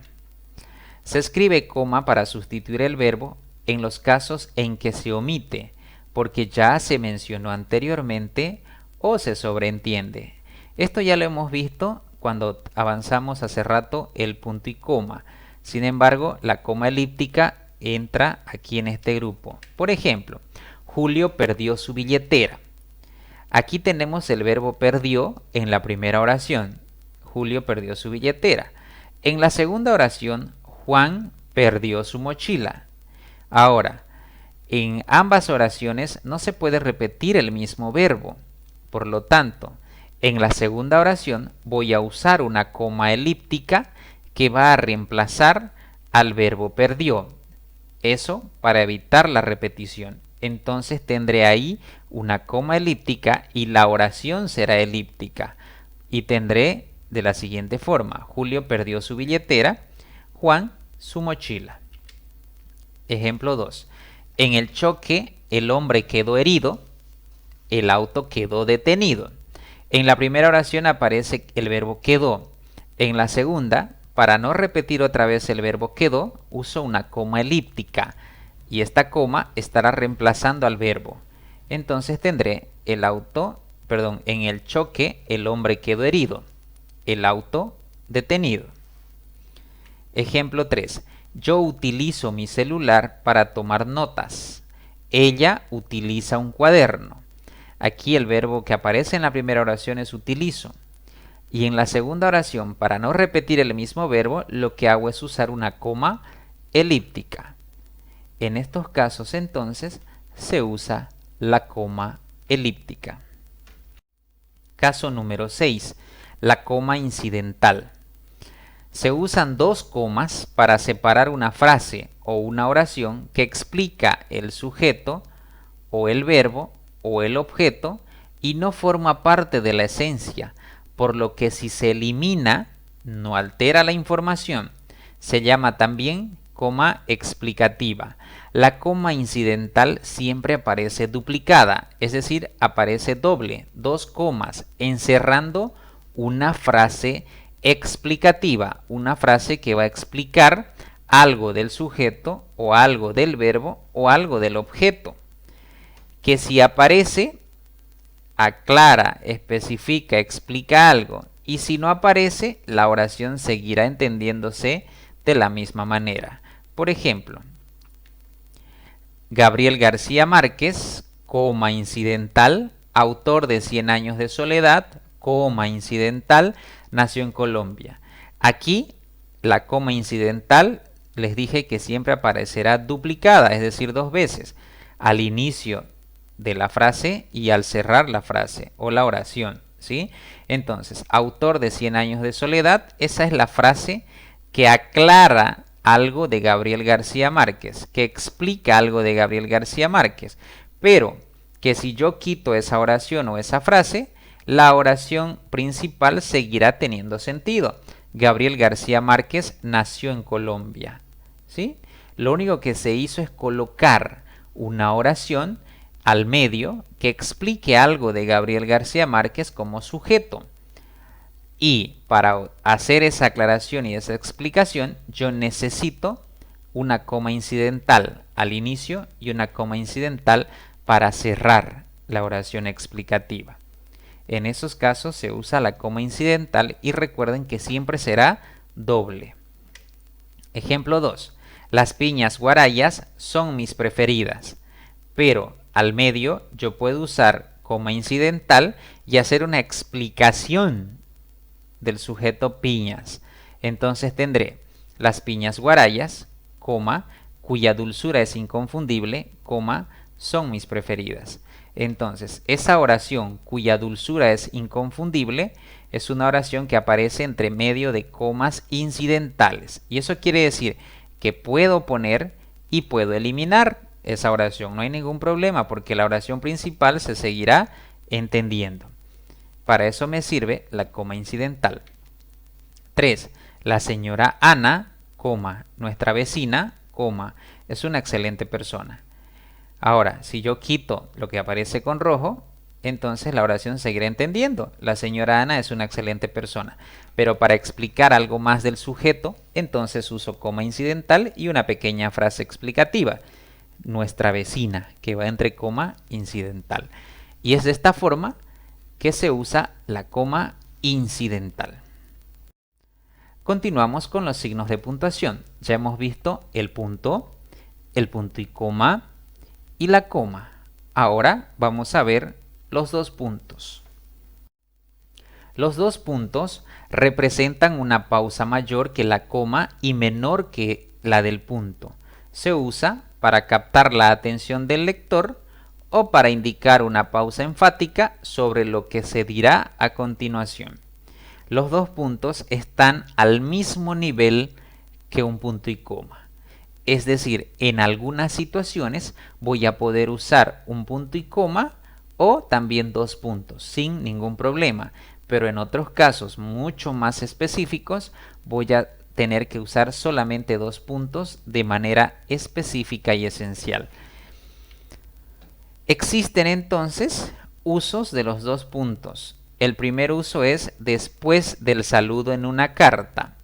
Se escribe coma para sustituir el verbo en los casos en que se omite, porque ya se mencionó anteriormente o se sobreentiende. Esto ya lo hemos visto cuando avanzamos hace rato el punto y coma. Sin embargo, la coma elíptica entra aquí en este grupo. Por ejemplo, Julio perdió su billetera. Aquí tenemos el verbo perdió en la primera oración. Julio perdió su billetera. En la segunda oración, Juan perdió su mochila. Ahora, en ambas oraciones no se puede repetir el mismo verbo. Por lo tanto, En la segunda oración voy a usar una coma elíptica que va a reemplazar al verbo perdió. Eso para evitar la repetición. Entonces tendré ahí una coma elíptica y la oración será elíptica. Y tendré de la siguiente forma: Julio perdió su billetera, Juan su mochila. Ejemplo 2. En el choque el hombre quedó herido, el auto quedó detenido. En la primera oración aparece el verbo quedó. En la segunda, para no repetir otra vez el verbo quedó, uso una coma elíptica y esta coma estará reemplazando al verbo. Entonces tendré en el choque el hombre quedó herido, el auto detenido. Ejemplo 3. Yo utilizo mi celular para tomar notas. Ella utiliza un cuaderno. Aquí el verbo que aparece en la primera oración es utilizo. Y en la segunda oración, para no repetir el mismo verbo, lo que hago es usar una coma elíptica. En estos casos, entonces, se usa la coma elíptica. Caso número 6. La coma incidental. Se usan dos comas para separar una frase o una oración que explica el sujeto o el verbo o el objeto y no forma parte de la esencia, por lo que si se elimina, no altera la información. Se llama también coma explicativa. La coma incidental siempre aparece duplicada, es decir, aparece doble, dos comas, encerrando una frase explicativa, una frase que va a explicar algo del sujeto o algo del verbo o algo del objeto, que si aparece, aclara, especifica, explica algo, y si no aparece, la oración seguirá entendiéndose de la misma manera. Por ejemplo, Gabriel García Márquez, coma incidental, autor de 100 años de soledad, coma incidental, nació en Colombia. Aquí la coma incidental les dije que siempre aparecerá duplicada, es decir, dos veces, al inicio de la frase y al cerrar la frase o la oración, ¿sí? Entonces, autor de 100 años de soledad, esa es la frase que aclara algo de Gabriel García Márquez, que explica algo de Gabriel García Márquez, pero que si yo quito esa oración o esa frase, la oración principal seguirá teniendo sentido. Gabriel García Márquez nació en Colombia, ¿sí? Lo único que se hizo es colocar una oración al medio que explique algo de Gabriel García Márquez como sujeto. Y para hacer esa aclaración y esa explicación, yo necesito una coma incidental al inicio y una coma incidental para cerrar la oración explicativa. En esos casos se usa la coma incidental y recuerden que siempre será doble. Ejemplo 2. Las piñas guarayas son mis preferidas, pero al medio yo puedo usar coma incidental y hacer una explicación del sujeto piñas. Entonces tendré las piñas guarayas, coma, cuya dulzura es inconfundible, coma, son mis preferidas. Entonces, esa oración cuya dulzura es inconfundible es una oración que aparece entre medio de comas incidentales. Y eso quiere decir que puedo poner y puedo eliminar esa oración. No hay ningún problema porque la oración principal se seguirá entendiendo. Para eso me sirve la coma incidental. 3. La señora Ana, coma, nuestra vecina, coma, es una excelente persona. Ahora, si yo quito lo que aparece con rojo, entonces la oración seguirá entendiendo. La señora Ana es una excelente persona. Pero para explicar algo más del sujeto, entonces uso coma incidental y una pequeña frase explicativa. Nuestra vecina, que va entre coma incidental. Y es de esta forma que se usa la coma incidental. Continuamos con los signos de puntuación. Ya hemos visto el punto y coma y la coma. Ahora vamos a ver los dos puntos. Los dos puntos representan una pausa mayor que la coma y menor que la del punto. Se usa para captar la atención del lector o para indicar una pausa enfática sobre lo que se dirá a continuación. Los dos puntos están al mismo nivel que un punto y coma. Es decir, en algunas situaciones voy a poder usar un punto y coma o también dos puntos sin ningún problema. Pero en otros casos mucho más específicos voy a tener que usar solamente dos puntos de manera específica y esencial. Existen entonces usos de los dos puntos. El primer uso es después del saludo en una carta.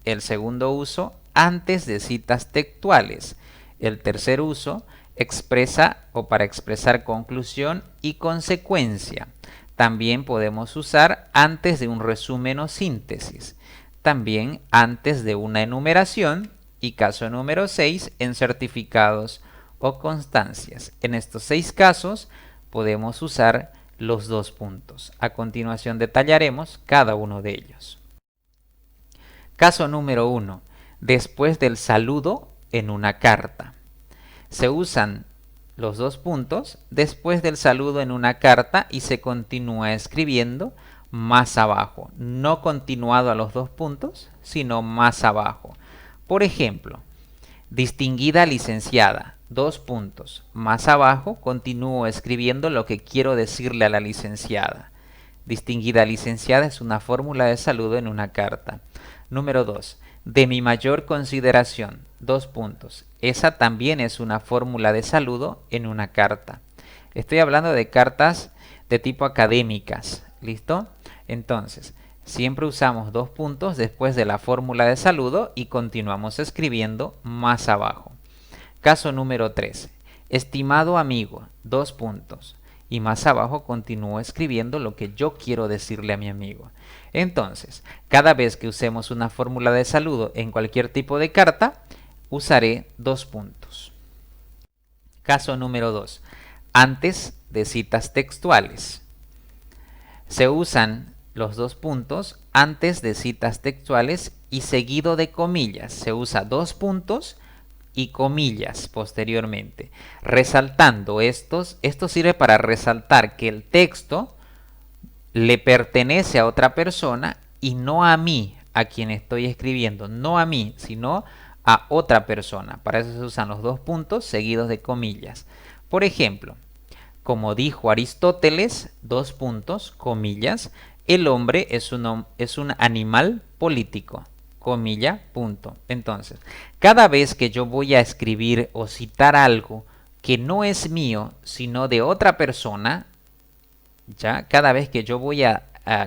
El segundo uso, antes de citas textuales. El tercer uso, expresa o para expresar conclusión y consecuencia. También podemos usar antes de un resumen o síntesis. También antes de una enumeración y caso número 6 en certificados o constancias. En estos 6 casos podemos usar los dos puntos. A continuación detallaremos cada uno de ellos. Caso número 1. Después del saludo en una carta. Se usan los dos puntos después del saludo en una carta y se continúa escribiendo más abajo. No continuado a los dos puntos, sino más abajo. Por ejemplo, distinguida licenciada, dos puntos. Más abajo continúo escribiendo lo que quiero decirle a la licenciada. Distinguida licenciada es una fórmula de saludo en una carta. Número 2. De mi mayor consideración, dos puntos. Esa también es una fórmula de saludo en una carta. Estoy hablando de cartas de tipo académicas. ¿Listo? Entonces, siempre usamos dos puntos después de la fórmula de saludo y continuamos escribiendo más abajo. Caso número 3. Estimado amigo, dos puntos. Y más abajo continúo escribiendo lo que yo quiero decirle a mi amigo. Entonces, cada vez que usemos una fórmula de saludo en cualquier tipo de carta, usaré dos puntos. Caso número 2. Antes de citas textuales. Se usan los dos puntos antes de citas textuales y seguido de comillas. Se usa dos puntos y comillas posteriormente. Resaltando esto sirve para resaltar que el texto le pertenece a otra persona y no a mí, a quien estoy escribiendo. No a mí, sino a otra persona. Para eso se usan los dos puntos seguidos de comillas. Por ejemplo, como dijo Aristóteles, dos puntos, comillas, el hombre es un animal político. Comilla, punto. Entonces, cada vez que yo voy a escribir o citar algo que no es mío, sino de otra persona, ¿ya? Cada vez que yo voy a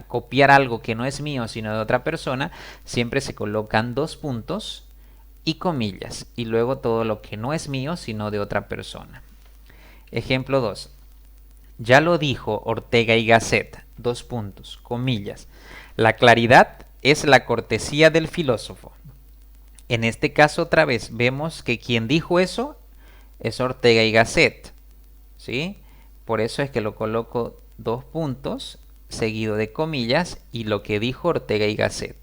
copiar algo que no es mío, sino de otra persona, siempre se colocan dos puntos y comillas, y luego todo lo que no es mío, sino de otra persona. Ejemplo 2. Ya lo dijo Ortega y Gasset, dos puntos, comillas. La claridad es la cortesía del filósofo. En este caso otra vez vemos que quien dijo eso es Ortega y Gasset, ¿sí? Por eso es que lo coloco dos puntos seguido de comillas y lo que dijo Ortega y Gasset.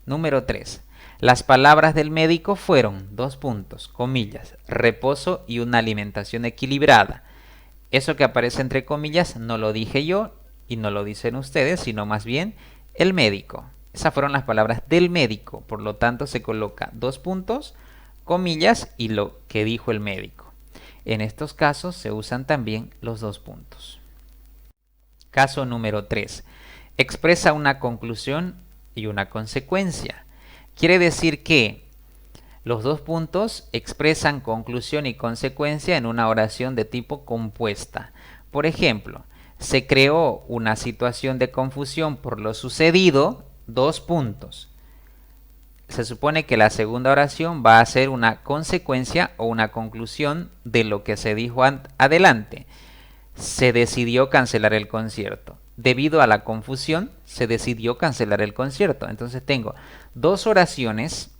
Número 3. Las palabras del médico fueron, dos puntos, comillas, reposo y una alimentación equilibrada. Eso que aparece entre comillas no lo dije yo y no lo dicen ustedes, sino más bien el médico. Esas fueron las palabras del médico, por lo tanto se coloca dos puntos, comillas y lo que dijo el médico. En estos casos se usan también los dos puntos. Caso número 3. Expresa una conclusión y una consecuencia. Quiere decir que los dos puntos expresan conclusión y consecuencia en una oración de tipo compuesta. Por ejemplo, se creó una situación de confusión por lo sucedido, dos puntos. Se supone que la segunda oración va a ser una consecuencia o una conclusión de lo que se dijo adelante. Se decidió cancelar el concierto. Debido a la confusión, se decidió cancelar el concierto. Entonces tengo dos oraciones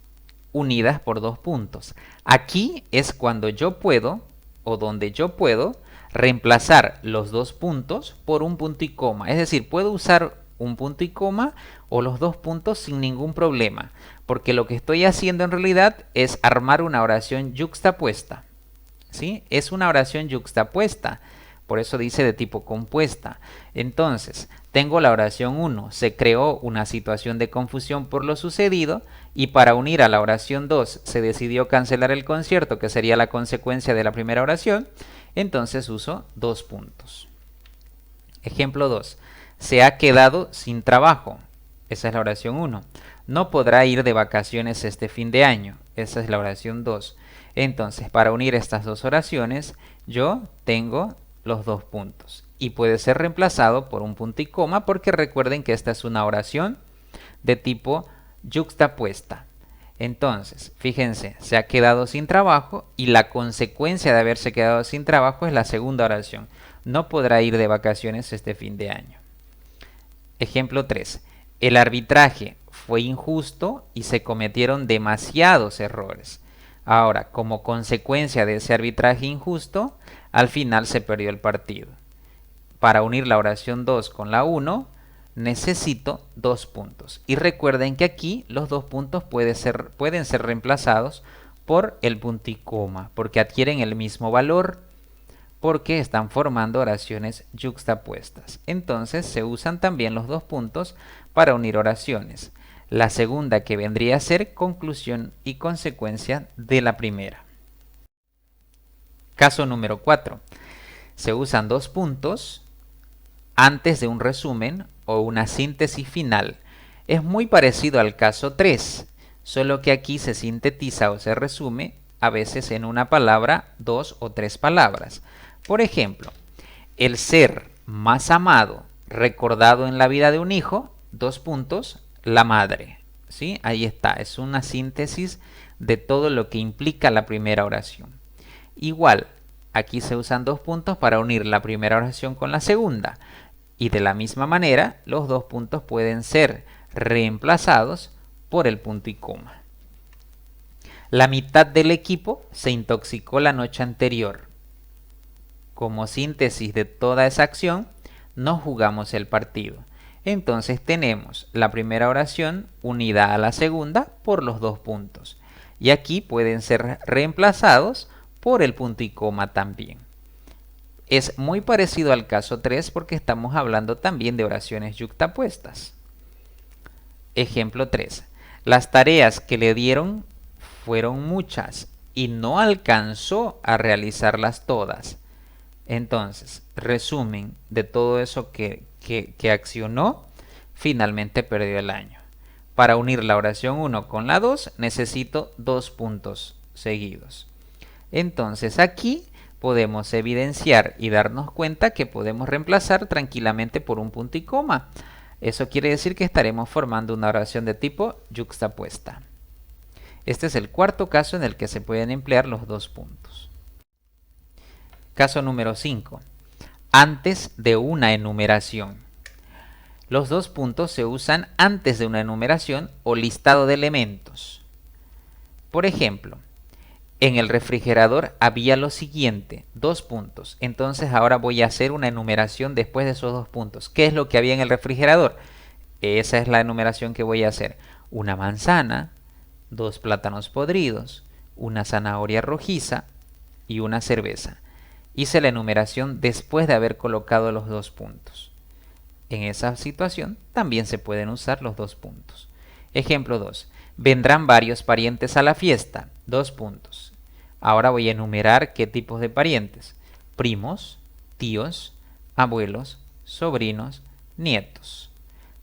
unidas por dos puntos. Aquí es cuando yo puedo, o donde yo puedo, reemplazar los dos puntos por un punto y coma. Es decir, puedo usar un punto y coma o los dos puntos sin ningún problema, porque lo que estoy haciendo en realidad es armar una oración yuxtapuesta. ¿sí? Es una oración yuxtapuesta, por eso dice de tipo compuesta. Entonces, tengo la oración 1, se creó una situación de confusión por lo sucedido, y para unir a la oración 2 se decidió cancelar el concierto, que sería la consecuencia de la primera oración, entonces uso 2 puntos. Ejemplo 2. Se ha quedado sin trabajo. Esa es la oración 1. No podrá ir de vacaciones este fin de año. Esa es la oración 2. Entonces, para unir estas dos oraciones, yo tengo los 2 puntos. Y puede ser reemplazado por un punto y coma, porque recuerden que esta es una oración de tipo yuxtapuesta. Entonces, fíjense, se ha quedado sin trabajo y la consecuencia de haberse quedado sin trabajo es la segunda oración. No podrá ir de vacaciones este fin de año. Ejemplo 3. El arbitraje fue injusto y se cometieron demasiados errores. Ahora, como consecuencia de ese arbitraje injusto, al final se perdió el partido. Para unir la oración 2 con la 1, necesito 2 puntos. Y recuerden que aquí los 2 puntos pueden ser reemplazados por el punto y coma, porque adquieren el mismo valor, porque están formando oraciones yuxtapuestas. Entonces se usan también los 2 puntos para unir oraciones. La segunda, que vendría a ser conclusión y consecuencia de la primera. Caso número 4. Se usan 2 puntos antes de un resumen o una síntesis final. Es muy parecido al caso 3, solo que aquí se sintetiza o se resume a veces en una palabra, 2 o 3 palabras. Por ejemplo, el ser más amado, recordado en la vida de un hijo, 2 puntos, la madre. ¿Sí? Ahí está, es una síntesis de todo lo que implica la primera oración. Igual, aquí se usan 2 puntos para unir la primera oración con la segunda. Y de la misma manera, los 2 puntos pueden ser reemplazados por el punto y coma. La mitad del equipo se intoxicó la noche anterior. Como síntesis de toda esa acción, no jugamos el partido. Entonces tenemos la primera oración unida a la segunda por los 2 puntos. Y aquí pueden ser reemplazados por el punto y coma también. Es muy parecido al caso 3 porque estamos hablando también de oraciones yuxtapuestas. Ejemplo 3. Las tareas que le dieron fueron muchas y no alcanzó a realizarlas todas. Entonces, resumen de todo eso que accionó, finalmente perdió el año. Para unir la oración 1 con la 2 necesito 2 puntos seguidos. Entonces aquí podemos evidenciar y darnos cuenta que podemos reemplazar tranquilamente por un punto y coma. Eso quiere decir que estaremos formando una oración de tipo yuxtapuesta. Este es el cuarto caso en el que se pueden emplear los 2 puntos. Caso número 5. Antes de una enumeración. Los 2 puntos se usan antes de una enumeración o listado de elementos. Por ejemplo, en el refrigerador había lo siguiente, 2 puntos. Entonces ahora voy a hacer una enumeración después de esos 2 puntos. ¿Qué es lo que había en el refrigerador? Esa es la enumeración que voy a hacer. Una manzana, 2 plátanos podridos, una zanahoria rojiza y una cerveza. Hice la enumeración después de haber colocado los 2 puntos. En esa situación también se pueden usar los 2 puntos. Ejemplo 2. Vendrán varios parientes a la fiesta. 2 puntos. Ahora voy a enumerar qué tipos de parientes. Primos, tíos, abuelos, sobrinos, nietos.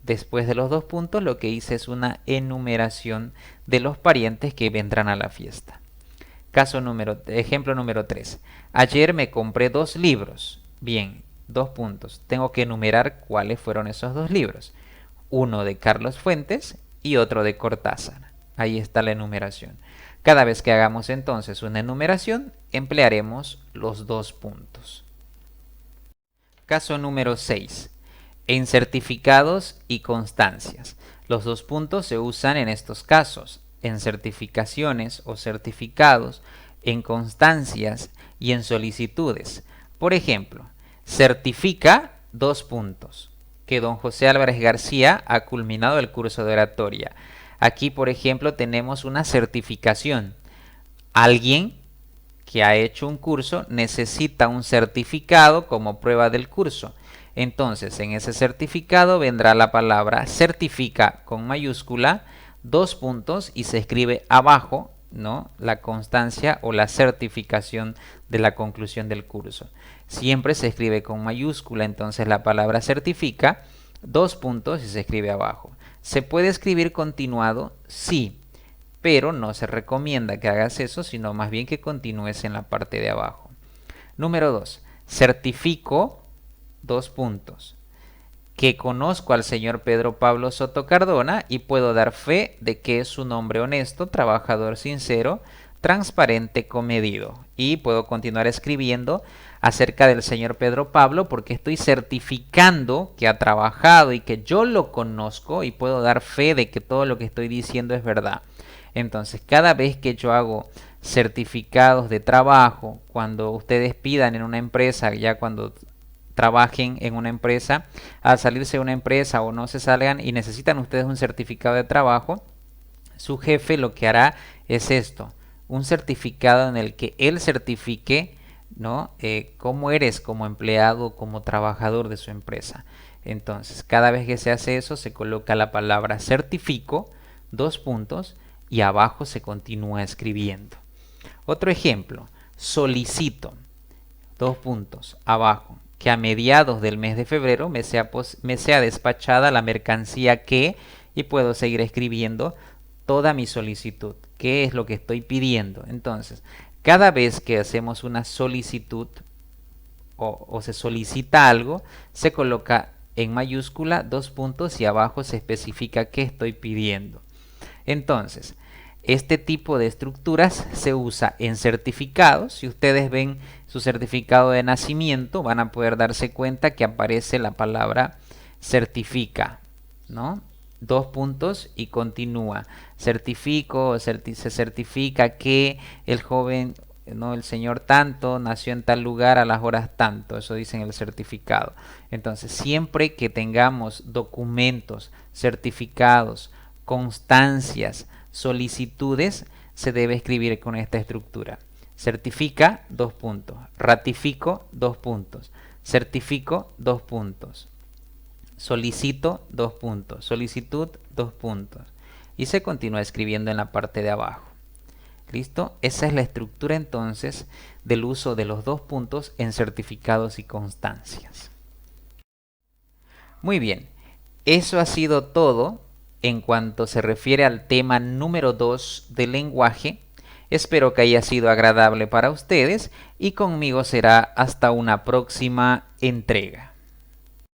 Después de los 2 puntos lo que hice es una enumeración de los parientes que vendrán a la fiesta. Ejemplo número 3. Ayer me compré 2 libros. Bien, 2 puntos. Tengo que enumerar cuáles fueron esos 2 libros. Uno de Carlos Fuentes y otro de Cortázar. Ahí está la enumeración. Cada vez que hagamos entonces una enumeración, emplearemos los 2 puntos. Caso número 6. En certificados y constancias. Los 2 puntos se usan en estos casos. En certificaciones o certificados, en constancias y en solicitudes. Por ejemplo, certifica 2 puntos, que don José Álvarez García ha culminado el curso de oratoria. Aquí, por ejemplo, tenemos una certificación. Alguien que ha hecho un curso necesita un certificado como prueba del curso. Entonces, en ese certificado vendrá la palabra certifica con mayúscula, 2 puntos y se escribe abajo, ¿no?, la constancia o la certificación de la conclusión del curso. Siempre se escribe con mayúscula, entonces la palabra certifica, 2 puntos y se escribe abajo. ¿Se puede escribir continuado? Sí, pero no se recomienda que hagas eso, sino más bien que continúes en la parte de abajo. Número 2. Certifico, 2 puntos, que conozco al señor Pedro Pablo Soto Cardona y puedo dar fe de que es un hombre honesto, trabajador sincero, transparente, comedido. Y puedo continuar escribiendo acerca del señor Pedro Pablo porque estoy certificando que ha trabajado y que yo lo conozco y puedo dar fe de que todo lo que estoy diciendo es verdad. Entonces, cada vez que yo hago certificados de trabajo, cuando ustedes pidan en una empresa, ya cuando trabajen en una empresa, al salirse de una empresa o no se salgan y necesitan ustedes un certificado de trabajo, su jefe lo que hará es esto, un certificado en el que él certifique, ¿no?, cómo eres como empleado, como trabajador de su empresa. Entonces, cada vez que se hace eso, se coloca la palabra certifico, 2 puntos, y abajo se continúa escribiendo. Otro ejemplo, solicito, 2 puntos, abajo, que a mediados del mes de febrero me sea despachada la mercancía que, y puedo seguir escribiendo toda mi solicitud. ¿Qué es lo que estoy pidiendo? Entonces, cada vez que hacemos una solicitud o se solicita algo, se coloca en mayúscula 2 puntos y abajo se especifica qué estoy pidiendo. Entonces, este tipo de estructuras se usa en certificados. Si ustedes ven su certificado de nacimiento, van a poder darse cuenta que aparece la palabra certifica, ¿no? 2 puntos y continúa. Certifico, se certifica que el joven, ¿no?, el señor tanto, nació en tal lugar a las horas tanto. Eso dice en el certificado. Entonces, siempre que tengamos documentos, certificados, constancias, solicitudes, se debe escribir con esta estructura. Certifica, 2 puntos. Ratifico, 2 puntos. Certifico, 2 puntos. Solicito, 2 puntos. Solicitud, 2 puntos. Y se continúa escribiendo en la parte de abajo. ¿Listo? Esa es la estructura entonces del uso de los 2 puntos en certificados y constancias. Muy bien, eso ha sido todo en cuanto se refiere al tema número 2 del lenguaje. Espero que haya sido agradable para ustedes y conmigo será hasta una próxima entrega.